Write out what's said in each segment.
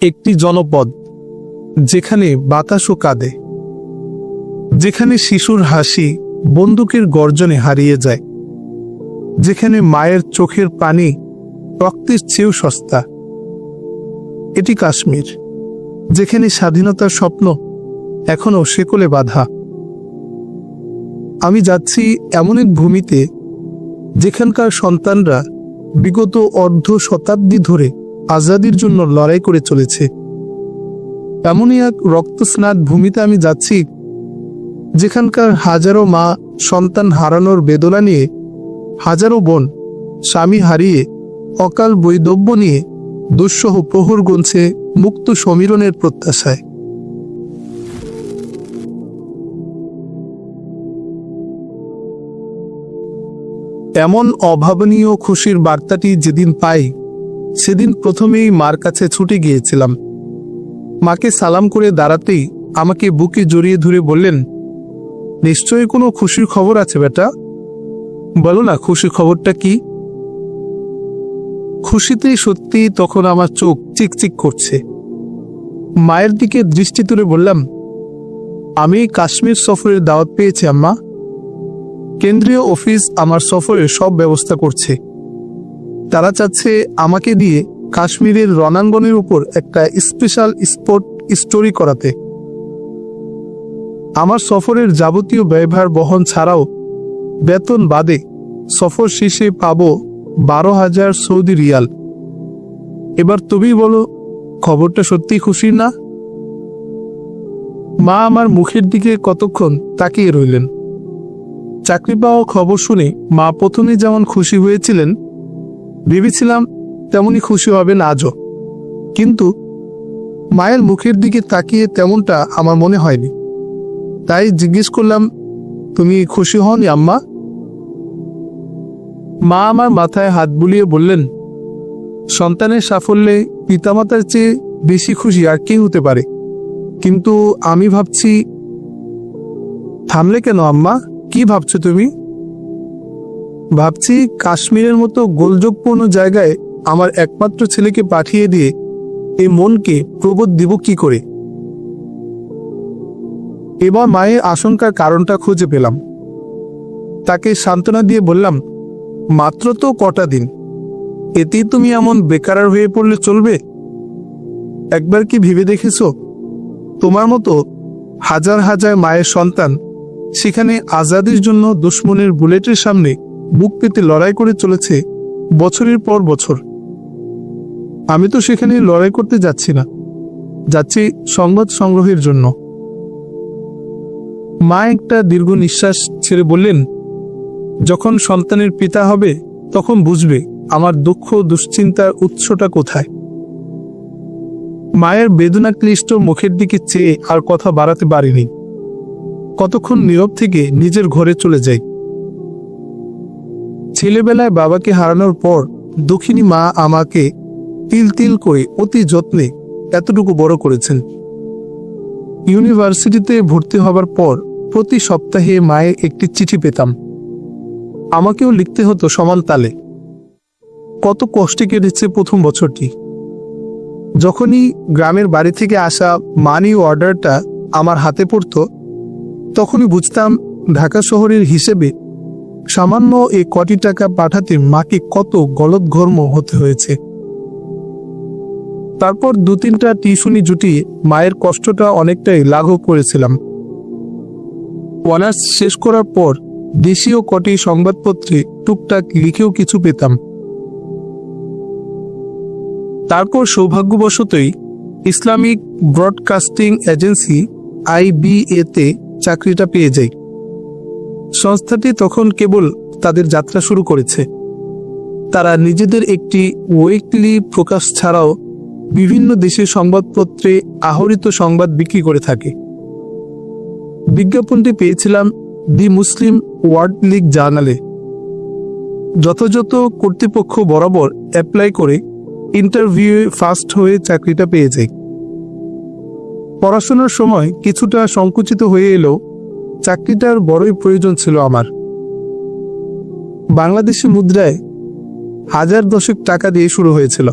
একটি জনপদ যেখানে বাতাসও কাঁদে, যেখানে শিশুর হাসি বন্দুকের গর্জনে হারিয়ে যায়, যেখানে মায়ের চোখের পানি রক্তের চেয়েও সস্তা। এটি কাশ্মীর, যেখানে স্বাধীনতার স্বপ্ন এখনো শেকলে বাঁধা। আমি যাচ্ছি এমন এক ভূমিতে যেখানকার সন্তানরা বিগত অর্ধ শতাব্দী ধরে আজাদির জন্য লড়াই করে চলেছে। এমনই এক রক্তস্নাত ভূমিতে আমি যাচ্ছি যেখানকার হাজারো মা সন্তান হারানোর বেদনা নিয়ে, হাজারো বোন স্বামী হারিয়ে অকাল বৈধব্য নিয়ে দুঃসহ প্রহর গুনছে মুক্ত সমীরণের প্রত্যাশায়। এমন অভাবনীয় খুশির বার্তাটি যেদিন পাই, সেদিন প্রথমেই মার কাছে ছুটে গিয়েছিলাম। মাকে সালাম করে দাঁড়াতেই আমাকে বুকে জড়িয়ে ধরে বললেন, নিশ্চয়ই কোনো খুশির খবর আছে বেটা, বলো না খুশির খবরটা কি? খুশিতেই সত্যি তখন আমার চোখ চিকচিক করছে। মায়ের দিকে দৃষ্টি তুলে বললাম, আমি কাশ্মীর সফরের দাওয়াত পেয়েছি আম্মা। কেন্দ্রীয় অফিস আমার সফরের সব ব্যবস্থা করছে। তারা চাচ্ছে আমাকে দিয়ে কাশ্মীরের রণাঙ্গনের উপর একটা স্পেশাল স্পট স্টোরি করাতে। আমার সফরের যাবতীয় ব্যয়ভার বহন ছাড়াও বেতন বাদে সফর শেষে পাবো 12,000 সৌদি রিয়াল। এবার তুমি বলো, খবরটা সত্যি খুশির না? মা আমার মুখের দিকে কতক্ষণ তাকিয়ে রইলেন। চাকরি পাওয়া খবর শুনে মা প্রথমে যেমন খুশি হয়েছিলেন, ভেবেছিলাম তেমনই খুশি হবেন আজও। কিন্তু মায়ের মুখের দিকে তাকিয়ে তেমনটা আমার মনে হয়নি। তাই জিজ্ঞেস করলাম, তুমি খুশি হওনি আম্মা? মা আমার মাথায় হাত বুলিয়ে বললেন, সন্তানের সাফল্যে পিতামাতার চেয়ে বেশি খুশি আর কে হতে পারে, কিন্তু আমি ভাবছি। থামলে কেন আম্মা? কি ভাবছো তুমি? ভাবছি কাশ্মীরের মতো গোলযোগপূর্ণ জায়গায় আমার একমাত্র ছেলেকে পাঠিয়ে দিয়ে এই মনকে প্রবোধ দিব কি করে। এবার মায়ের আশঙ্কার কারণটা খুঁজে পেলাম। তাকে সান্ত্বনা দিয়ে বললাম, মাত্র তো কটা দিন, এতেই তুমি এমন বেকার হয়ে পড়লে চলবে? একবার কি ভেবে দেখেছো, তোমার মতো হাজার হাজার মায়ের সন্তান সেখানে আজাদির জন্য দুশ্মনের বুলেটের সামনে বুক পেতে লড়াই করে চলেছে বছরের পর বছর। আমি তো সেখানে লড়াই করতে যাচ্ছি না, যাচ্ছি সংবাদ সংগ্রহের জন্য। মা একটা দীর্ঘ নিঃশ্বাস ছেড়ে বললেন, যখন সন্তানের পিতা হবে তখন বুঝবে আমার দুঃখ দুশ্চিন্তার উৎসটা কোথায়। মায়ের বেদনাক্লিষ্ট মুখের দিকে চেয়ে আর কথা বাড়াতে পারিনি। কতক্ষণ নীরব থেকে নিজের ঘরে চলে যাই। ছেলেবেলায় বাবাকে হারানোর পর দুঃখিনী মা আমাকে তিল তিল করে অতি যত্নে এতটুকু বড় করেছেন। ইউনিভার্সিটিতে ভর্তি হবার পর প্রতি সপ্তাহে মায়ের একটি চিঠি পেতাম। আমাকেও লিখতে হতো সমান তালে। কত কষ্টে কেটেছে প্রথম বছরটি। যখনই গ্রামের বাড়ি থেকে আসা মানি অর্ডারটা আমার হাতে পড়ত, তখনই বুঝতাম ঢাকা শহরের হিসেবে সামান্য এই কটি টাকা পাঠাতে মাকে কত গলদঘর্ম হতে হয়েছে। তারপর 2-3টা টিউশনি জুটিয়ে মায়ের কষ্টটা অনেকটাই লাঘব করেছিলাম। অনার্স শেষ করার পর দেশীয় কটি সংবাদপত্রে টুকটাক লিখেও কিছু পেতাম। তারপর সৌভাগ্যবশতই ইসলামিক ব্রডকাস্টিং এজেন্সি IBA-তে চাকরিটা পেয়ে যাই। সংস্থাটি তখন কেবল তাদের যাত্রা শুরু করেছে। তারা নিজেদের একটি উইকলি প্রকাশ ছাড়াও বিভিন্ন দেশের সংবাদপত্রে আহরিত সংবাদ বিক্রি করে থাকে। বিজ্ঞাপনটি পেয়েছিলাম দি মুসলিম ওয়ার্ল্ড লিগ জার্নালে। যথাযথ কর্তৃপক্ষ বরাবর অ্যাপ্লাই করে ইন্টারভিউয়ে ফার্স্ট হয়ে চাকরিটা পেয়ে যাই। পড়াশোনার সময় কিছুটা সংকুচিত হয়ে এলেও চাকরিটার বড়ই প্রয়োজন ছিল আমার। বাংলাদেশি মুদ্রায় 1010 টাকা দিয়ে শুরু হয়েছিল।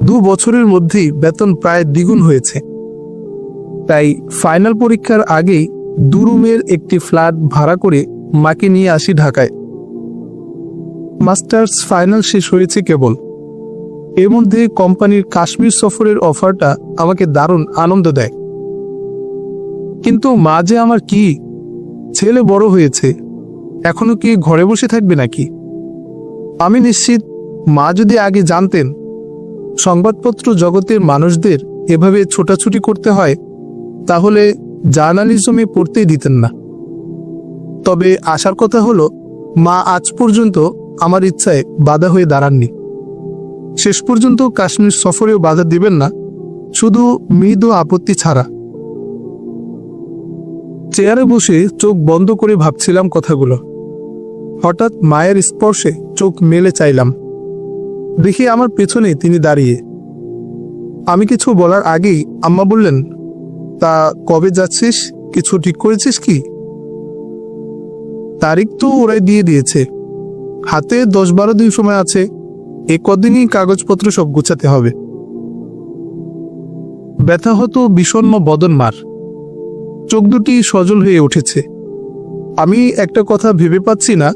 2 বছরের মধ্যেই বেতন প্রায় দ্বিগুণ হয়েছে। তাই ফাইনাল পরীক্ষার আগেই 2 রুমের একটি ফ্ল্যাট ভাড়া করে মাকে নিয়ে আসি ঢাকায়। মাস্টার্স ফাইনাল শেষ হয়েছে কেবল। এর মধ্যে কোম্পানির কাশ্মীর সফরের অফারটা আমাকে দারুণ আনন্দ দেয়। কিন্তু মা যে আমার কি, ছেলে বড় হয়েছে, এখনো কি ঘরে বসে থাকবে নাকি? আমি নিশ্চিত মা যদি আগে জানতেন সংবাদপত্র জগতের মানুষদের এভাবে ছোটাছুটি করতে হয়, তাহলে জার্নালিজমে পড়তেই দিতেন না। তবে আসার কথা হলো, মা আজ পর্যন্ত আমার ইচ্ছায় বাধা হয়ে দাঁড়াননি। শেষ পর্যন্ত কাশ্মীর সফরেও বাধা দিবেন না, শুধু মৃদু আপত্তি ছাড়া। চেয়ারে বসে চোখ বন্ধ করে ভাবছিলাম কথাগুলো। হঠাৎ মায়ের স্পর্শে চোখ মেলে চাইলাম। দেখি আমার পেছনে তিনি দাঁড়িয়ে। আমি কিছু বলার আগেই আম্মা বললেন, তা কবে যাচ্ছিস, কিছু ঠিক করেছিস কি? তারিখ তো ওরাই দিয়ে দিয়েছে, হাতে 10-12 দিন সময় আছে। এ কদিনই কাগজপত্র সব গুছাতে হবে। ব্যথা হতো বিষণ্ণ বদন মার, চোখ দুটি সজল হয়ে উঠেছে। আমি একটা কথা ভেবে পাচ্ছি না,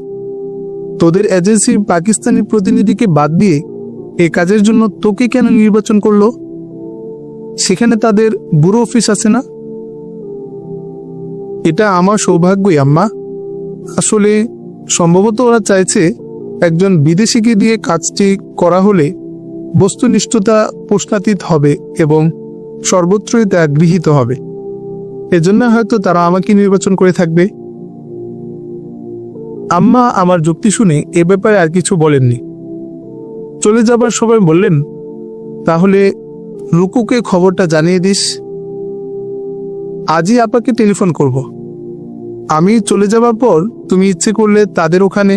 তোদের এজেন্সির পাকিস্তানি প্রতিনিধিকে বাদ দিয়ে এ কাজের জন্য তোকে কেন নির্বাচন করলো? সেখানে তাদের ব্যুরো অফিস আছে না? এটা আমার সৌভাগ্যই আম্মা। আসলে সম্ভবত ওরা চাইছে একজন বিদেশিকে দিয়ে কাজটি করা হলে বস্তুনিষ্ঠতা প্রশ্নাতীত হবে এবং সর্বত্রই তা গৃহীত হবে। এজন্য হয়তো তারা আমাকে নির্বাচন করে থাকবে। আম্মা আমার যুক্তি শুনে এ ব্যাপারে আর কিছু বলেননি। চলে যাবার সময় বললেন, তাহলে রুকুকে খবরটা জানিয়ে দিস। আজই আপাকে টেলিফোন করব। আমি চলে যাবার পর তুমি ইচ্ছে করলে তাদের ওখানে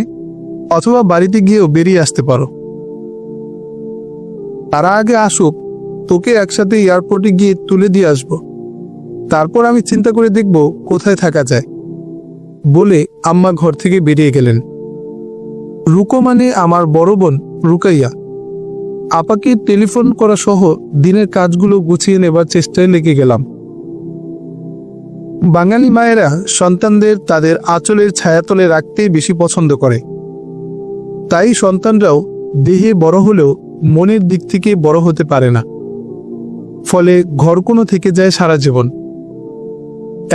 অথবা বাড়িতে গিয়েও বেরিয়ে আসতে পারো। তারা আগে আসুক, তোকে একসাথে এয়ারপোর্টে গিয়ে তুলে দিয়ে আসবো। তারপর আমি চিন্তা করে দেখব কোথায় থাকা যায়। বলে আম্মা ঘর থেকে বেরিয়ে গেলেন। রুকো মানে আমার বড় বোন রুকাইয়া। আপাকে টেলিফোন করা সহ দিনের কাজগুলো গুছিয়ে নেবার চেষ্টায় লেগে গেলাম। বাঙালি মায়েরা সন্তানদের তাদের আঁচলের ছায়াতলে রাখতেই বেশি পছন্দ করে। তাই সন্তানরাও দেহে বড় হলেও মনের দিক থেকে বড় হতে পারে না, ফলে ঘরকোনো থেকে যায় সারা জীবন।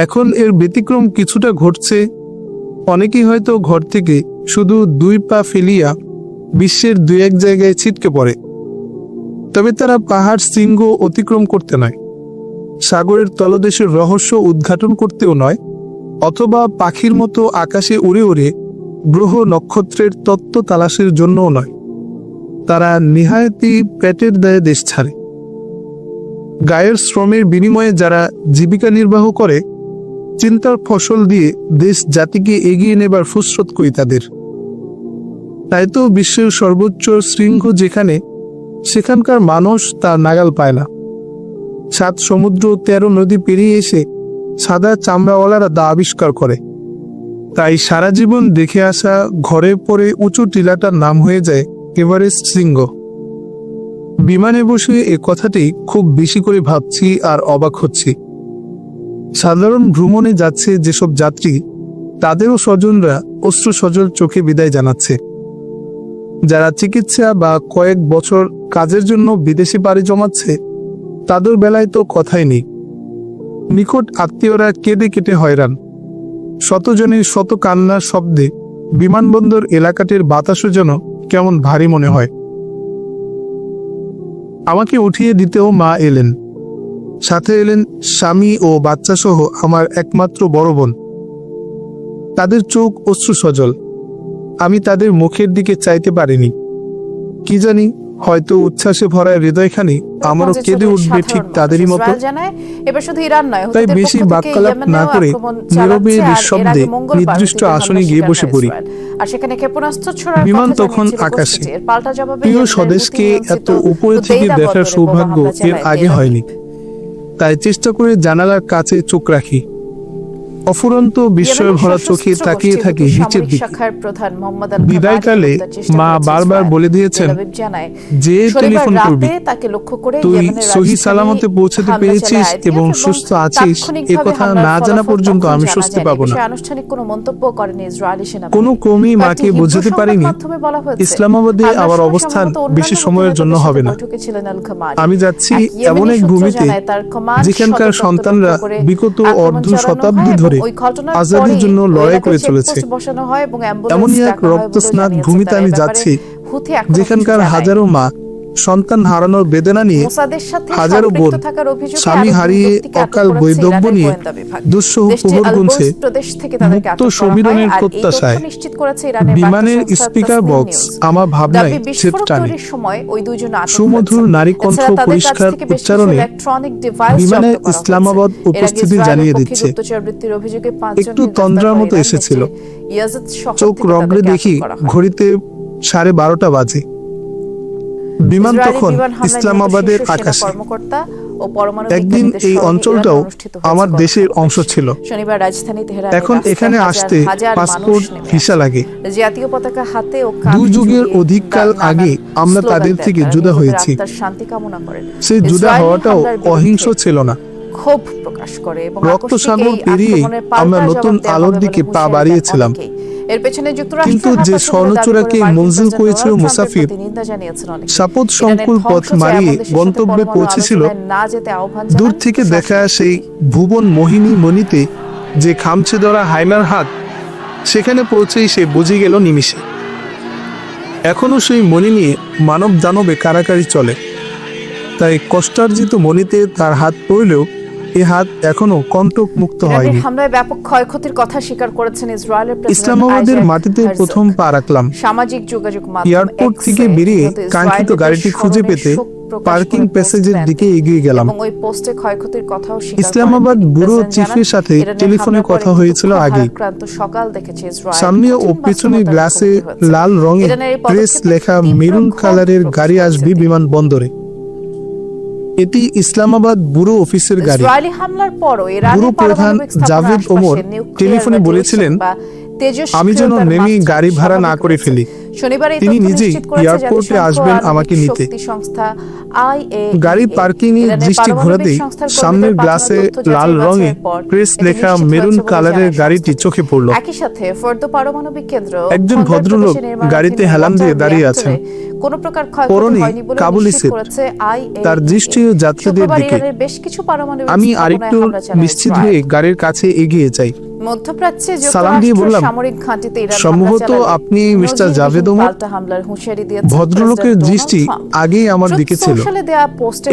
এখন এর ব্যতিক্রম কিছুটা ঘটছে। অনেকেই হয়তো ঘর থেকে শুধু 2 পা ফেলিয়া বিশ্বের 2-1 জায়গায় ছিটকে পড়ে। তবে তারা পাহাড় শৃঙ্গ অতিক্রম করতে নয়, সাগরের তলদেশের রহস্য উদ্ঘাটন করতেও নয়, অথবা পাখির মতো আকাশে উড়ে উড়ে গ্রহ নক্ষত্রের তত্ত্ব তালাশের জন্যও নয়। তারা নিহায়তি পেটের দায়ে দেশ ছাড়ে। গায়ের শ্রমের বিনিময়ে যারা জীবিকা নির্বাহ করে, চিন্তার ফসল দিয়ে দেশ জাতিকে এগিয়ে নেবার ফুসরত করি তাদের। তাই তো বিশ্বের সর্বোচ্চ শৃঙ্গ যেখানে, সেখানকার মানুষ তার নাগাল পায় না। 7 সমুদ্র 13 নদী পেরিয়ে এসে সাদা চামড়াওয়ালারা তা আবিষ্কার করে। তাই সারা জীবন দেখে আসা ঘরে পরে উঁচু টিলাটার নাম হয়ে যায় এভারেস্ট শৃঙ্গ। বিমানে বসে এ কথাটি খুব বেশি করে ভাবছি আর অবাক হচ্ছি। সাধারণ ভ্রমণে যাচ্ছে যেসব যাত্রী, তাদেরও স্বজনরা অশ্রু সজল চোখে বিদায় জানাচ্ছে। যারা চিকিৎসা বা কয়েক বছর কাজের জন্য বিদেশি পাড়ি জমাচ্ছে, তাদের বেলায় তো কথাই নেই। নিকট আত্মীয়রা কেঁদে কেটে হয়রান। শতজনের শত কান্নার শব্দে বিমানবন্দর এলাকাটির বাতাসও যেন কেমন ভারী মনে হয়। আমাকে উঠিয়ে দিতেও মা এলেন। সাথে এলেন স্বামী ও বাচ্চা সহ আমার একমাত্র বড় বোন। তাদের চোখ অশ্রু সজল। আমি তাদের মুখের দিকে চাইতে পারিনি। কি জানি, হয়তো উচ্ছ্বাসে ভরা হৃদয়খানি আমারও কেঁদে উঠবে ঠিক তাদেরই মতো। তাই বেশি বাক্যালাপ না করে নীরবে নিঃশব্দে নির্দিষ্ট আসনে গিয়ে বসে পড়ি। বিমান তখন আকাশে। প্রিয় স্বদেশকে এত উপরে থেকে দেখার সৌভাগ্য এর আগে হয়নি। তাই চেষ্টা করে জানালার কাছে চোখ রাখি। অফুরন্ত বিস্ময়ে ভরা চোখে তাকিয়ে থাকে নিচের দিকে। বিদায়কালে মা বারবার বলে দিয়েছেন, যে টেলিফোন করবি তুই সহি সালামতে পৌঁছাতে পেরেছিস এবং সুস্থ আছিস এ কথা না জানা পর্যন্ত আমি স্বস্তি পাবো না। কোনো কমই মাকে বোঝাতে পারেনি ইসলামাবাদে আমার অবস্থান বেশি সময়ের জন্য হবে না। আমি যাচ্ছি এমন এক ভূমিতে যেখানকার সন্তানরা বিগত অর্ধ শতাব্দী ধরে আজাদির জন্য লড়াই করে চলেছে। এমনই এক রক্তস্নাত ভূমিতে আমি যাচ্ছি যেখানকার হাজারো মা সন্তান হারানোর বেদনা নিয়ে, হাজারো বোন স্বামী হারিয়ে অকাল বৈধব্য নিয়ে দুঃসহ প্রহর গুনছে মুক্ত সমীরণের প্রত্যাশায়। বিমানের স্পিকার বক্স আমার ভাবনায় ছেদ টানে। সুমধুর নারী কণ্ঠ পরিষ্কার উচ্চারণে বিমানের ইসলামাবাদ উপস্থিতি জানিয়ে দিচ্ছে। একটু তন্দ্রার মতো এসেছিল। চোখ রগড়ে দেখি ঘড়িতে 12:30 বাজে। বিমান তখন ইসলামাবাদের আকাশে। একদিন এই অঞ্চলটাও আমার দেশের অংশ ছিল। এখন এখানে আসতে পাসপোর্ট ভিসা লাগে। দুই যুগের অধিককাল আগে আমরা তাদের থেকে জুদা হয়েছি। সেই জুদা হওয়াটাও অহিংস ছিল না। ক্ষোভ প্রকাশ করে এবং রক্তসাগর পেরিয়ে আমরা নতুন আলোর দিকে পা বাড়িয়েছিলাম। এর পেছনে যুক্তরাষ্ট্র কিন্তু যে স্বর্ণচূড়াকে মঞ্জুর করেছিল মুসাফির সাপদ সংকুল পথ মারিয়ে গন্তব্যে পৌঁছেছিল, দূর থেকে দেখা সেই ভুবন মোহিনী মণিতে যে খামছে ধরা হায়নার হাত, সেখানে পৌঁছেই সে বুঝে গেল নিমিষে। এখনো সেই মণি নিয়ে মানব দানবে কারাকারি চলে। তাই কষ্টার্জিত মণিতে তার হাত পড়লেও এ হাত এখনো কণ্টক মুক্ত হয়নি। হামলায় ব্যাপক ক্ষয়ক্ষতির কথা স্বীকার করেছেন ইসরায়েলের প্রেসিডেন্ট। ইসলামাবাদের মাটিতে প্রথম পা রাখলাম। সামাজিক যোগাযোগ মাধ্যম এয়ারপোর্ট থেকে বেরিয়ে কাঙ্ক্ষিত গাড়িটি খুঁজে পেতে পার্কিং প্যাসেজের দিকে এগিয়ে গেলাম। এবং ওই পোস্টে ক্ষয়ক্ষতির কথাও স্বীকার করেন। ইসলামাবাদ ব্যুরো চিফের সাথে টেলিফোনে কথা হয়েছিল আগে। সকাল দেখেছে ইসরায়েল সামনে ও পেছনে গ্লাসে লাল রঙের প্রেস লেখা মেরুন কালারের গাড়ি আসবে বিমানবন্দরে। এটি ইসলামাবাদ ব্যুরো অফিসের গাড়ি। ইসরায়েলি হামলার পরও ব্যুরো প্রধান জাভেদ ওমর টেলিফোনে বলেছিলেন, আমি যেন নেমে গাড়ি ভাড়া না করে ফেলি। তিনি নিজেই এয়ারপোর্টে আসবেন আমাকে নিতে। গাড়ি পার্কিং এ দৃষ্টি ঘোরাতেই সামনের গ্লাসে লাল রঙে প্রেস লেখা মেরুন কালারের গাড়িটি চোখে পড়ল। একই সাথে ফোর্দো পারমাণবিক কেন্দ্র একজন ভদ্রলোক গাড়িতে হেলান দিয়ে দাঁড়িয়ে আছেন। কোনো প্রকার পরনে কাবুলি সেট। তার দৃষ্টি যাত্রীদের দিকে। আমি আরেকটু নিশ্চিত হয়ে গাড়ির কাছে এগিয়ে যাই। মধ্যপ্রাচ্যে সালাম দিয়ে বললাম, সামরিক ঘাঁটিতে ইরান সম্ভবত আপনি মিস্টার জাভেদ ওমর। ভদ্রলোকের দৃষ্টি আগেই আমার দিকে ছিল।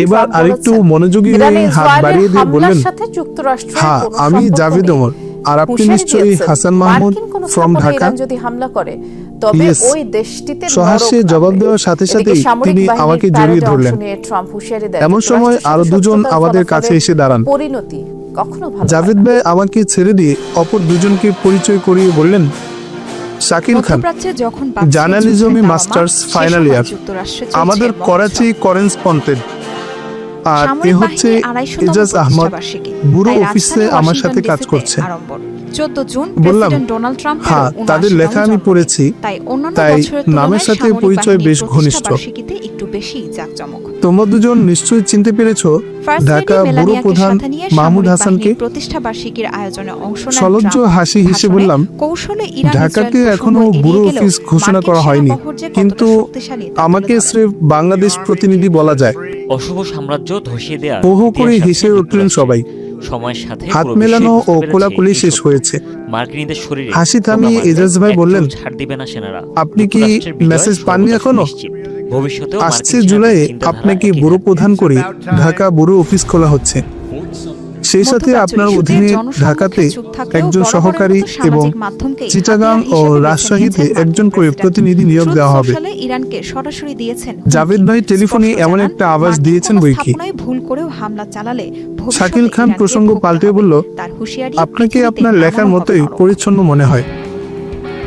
এবার আরেকটু মনোযোগী হয়ে হাত বাড়িয়ে দিয়ে বললেন, হ্যাঁ আমি জাভেদ ওমর। আর আপনি নিশ্চয়ই হাসান মাহমুদ ফ্রম ঢাকা। যদি হামলা করে তবে ওই দেশটিতে সহাস্যে জবাব দেওয়ার সাথে সাথে তিনি আমাকে জড়িয়ে ধরলেন। এমন সময় আরো দুজন আমাদের কাছে এসে দাঁড়ান। পরিণতি কখনো ভালো। জাভেদ ভাই আমাকে ছেড়ে দিয়ে অপর দুজনকে পরিচয় করিয়ে বললেন, শাকিল খান, জার্নালিজমে মাস্টার্স ফাইনাল ইয়ার, আমাদের করাচি করেসপন্ডেন্ট। আর এ হচ্ছে এজাজ আহমদ, ব্যুরো অফিসে আমার সাথে কাজ করছে। বললাম, হ্যাঁ তাদের লেখা আমি পড়েছি, তাই নামের সাথে পরিচয় বেশ ঘনিষ্ঠ। তোমরা দুজন নিশ্চয়ই চিনতে পেরেছো ঢাকা ব্যুরো প্রধান মাহমুদ হাসানকে। সলজ্জ হাসি হেসে বললাম, ঢাকাকে এখনো ব্যুরো অফিস ঘোষণা করা হয়নি, কিন্তু আমাকে স্রেফ বাংলাদেশ প্রতিনিধি বলা যায়। অশুভ সাম্রাজ্য ধসিয়ে দেয়া বহু করে হেসে উঠলেন সবাই। সময়ের সাথে হাত মেলানো ও কোলাকুলি শেষ হয়েছে। মার্কিনীদের শরীরে হাসি থামিয়ে এজাজ ভাই বললেন, ছাড় দিবে না সেনারা। আপনি কি মেসেজ পাননি এখনো? ভবিষ্যতে আসছে জুলাইয়ে আপনাকে ব্যুরো প্রধান করে ঢাকা ব্যুরো অফিস খোলা হচ্ছে। সেই সাথে আপনার অধীনে ঢাকাতে একজন সহকারী এবং চিটাগাং ও রাজশাহীতে একজন করে প্রতিনিধি নিয়োগ দেওয়া হবে। জাভেদ ভাই টেলিফোনে এমন একটা আওয়াজ দিয়েছেন বইকি। শাকিল খান প্রসঙ্গ পাল্টে বলল, আপনাকে আপনার লেখার মতোই পরিচ্ছন্ন মনে হয়।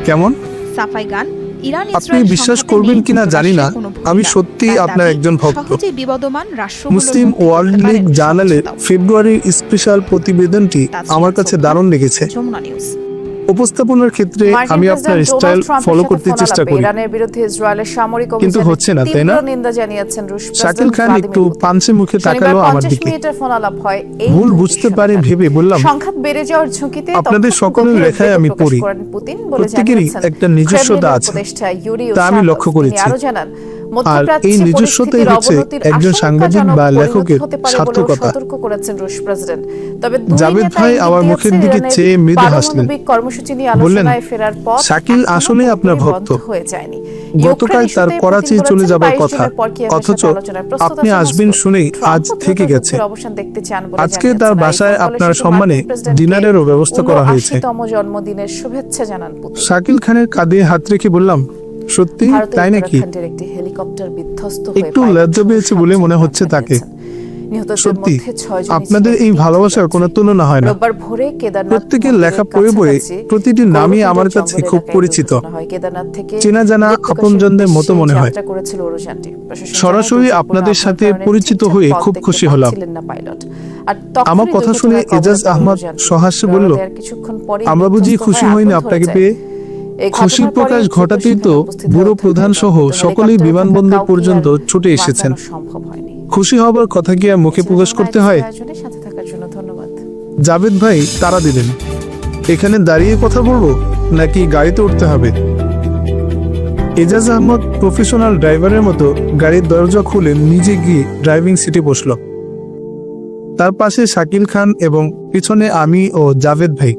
কেমন? সাফাই গান, ইরান আপনি ইসরায়েল বিশ্বাস সংঘাতে করবেন নেই কিনা জানি না, যুক্তরাষ্ট্রের কোনো ভূমিকা। আমি সত্যিই তার আপনার দাবি, একজন ভক্ত। সহজেই বিবদমান রাষ্ট্রগুলোর মুসলিম মধ্যে ওয়ার্ল্ড করতে লিগ পারেন জার্নালের সমঝোতা। ফেব্রুয়ারির স্পেশাল প্রতিবেদনটি আমার কাছে তাসনিয়া দারুণ চৌধুরী, লেগেছে। যমুনা নিউজ। উপস্থাপনার ক্ষেত্রে মার্কিন আমি আপনার প্রেসিডেন্ট স্টাইল ডোনাল্ড ট্রাম্পের ফলো সাথে করতে ফোন চেষ্টা আলাপে করি, ইরানের বিরুদ্ধে ইসরায়েলের সামরিক কিন্তু অভিযানের হচ্ছে না, তাই না? তীব্র নিন্দা জানিয়েছেন রুশ শাকিল প্রেসিডেন্ট খান একটু ভ্লাদিমির পুতিন। পাঞ্চে মুখে শনিবার তাকালো আমার 50 দিকে। মিনিটের ফোন আলাপ হয় এই ভুল দুই বুঝতে দেশের পারে ব্যাপারে। ভেবে বললাম, সংঘাত বেড়ে যাওয়ার ঝুঁকিতে আপনাদের তথ্য সকলের গভীর লেখায় উদ্বেগ আমি প্রকাশ পড়ি। করেন পুতিন বলে প্রত্যেকেরই জানিয়েছেন একটা নিজস্বতা ক্রেমলিনের আছে, উপদেষ্টা ইউরি তা আমি উশাকভ। লক্ষ্য তিনি করেছি। আরো জানান, আর মধ্যপ্রাচ্যে এই নিজস্বতাই পরিস্থিতির হচ্ছে অবনতির একজন সাংবাদিক আশঙ্কাজনক বা পরিণত লেখকের হতে পারে বলেও সার্থকতা। সতর্ক করেছেন রুশ প্রেসিডেন্ট। তবে দুই জাভেদ নেতা ভাই ইঙ্গিত আমার দিয়েছেন মুখের দিকে ইরানের চেয়ে মৃদু হাসলেন। পারমাণবিক কর্মসূচি নিয়ে বললেন, আলোচনায় ফেরার পথ শাকিল এখনো আসলেই আপনার পুরোপুরি ভক্ত। বন্ধ হয়ে যায়নি। গতকাল ইউক্রেন তার ইস্যুতে করাচি পুতিন চলে বলেছেন, যাবার 22 কথা, জুনের পর কিয়েভের অথচ সাথে আলোচনার প্রস্তুত আপনি আছে আসবেন মস্কো। শুনেই ট্রাম্প আজ দ্রুত থেকে গেছে। যুদ্ধের অবসান দেখতে চান বলে আজকে জানিয়েছেন। তার আর এই বাসায় ফোন কলে আপনার শিশু সম্মানে মার্কিন প্রেসিডেন্টকে ডিনারেরও ব্যবস্থা করা হয়েছে। 79তম জন্মদিনের শুভেচ্ছা জানান পুতিন। শাকিল খানের কাঁধে হাত রেখে বললাম, সত্যি ভারতের তাই নাকি? উত্তরাখণ্ডের একটি হেলিকপ্টার বিধ্বস্ত হয়ে একটু পাইলট লজ্জা সহ পেয়েছে 7 বলে জন মনে প্রাণ হচ্ছে তাকে। হারিয়েছেন। নিহতদের সত্যি মধ্যে 6 জনই আপনাদের ছিলেন এই তীর্থযাত্রী। ভালোবাসার কোনো তুলনা হয় না। রোববার ভোরে কেদারনাথ প্রত্যেকের লেখা মন্দিরের পড়ে পড়ে কাছাকাছি প্রতিটি নামই গৌরকুণ্ডের আমার কাছে জঙ্গল খুব এলাকায় পরিচিত। দুর্ঘটনা হয়। কেদারনাথ থেকে চেনা জানা দীপ্তকাশের আপনজনদের মতো উদ্দেশ্যে মনে হয়। যাত্রা করেছিল উড়োযানটি। প্রশাসন সরাসরি জানায়, আপনাদের দুর্ঘটনার সাথে কারণে পরিচিত ঠিকঠাক হয়ে পথ খুব দেখতে খুশি হলাম। পাচ্ছিলেন না পাইলট। আর তখনই আমার কথা শুনে দুর্ঘটনার এজাজ কবলে পড়ে আহমদ উড়োযানটি। সহাস্যে বলল, রওনা দেওয়ার কিছুক্ষণ পরেই আমরা বুঝি বিধ্বস্ত খুশি হয়ে হইনি আগুন আপনাকে ধরে পেয়ে? যায়। এই খুশির ঘটনার প্রকাশ পরেই ঘটাতেই তো সেখানে উপস্থিত ব্যুরো উদ্ধার প্রধান দল। সহ কিন্তু সকলেই হেলিকপ্টারে বিমানবন্দর থাকা পর্যন্ত কাউকে আর ছুটে এসেছেন। বাঁচানো সম্ভব হয়নি। খুশি হবার কথা কি আর মুখে প্রকাশ করতে হয়? আয়োজনে সাথে থাকার জন্য ধন্যবাদ। জাভেদ ভাই তারা দিলেন, এখানে দাঁড়িয়ে কথা বলবো নাকি গাড়িতে উঠতে হবে? এজাজ আহমদ প্রফেশনাল ড্রাইভারের মতো গাড়ির দরজা খুলে নিজে গিয়ে ড্রাইভিং সিটে বসল। তার পাশে শাকিল খান এবং পিছনে আমি ও জাভেদ ভাই।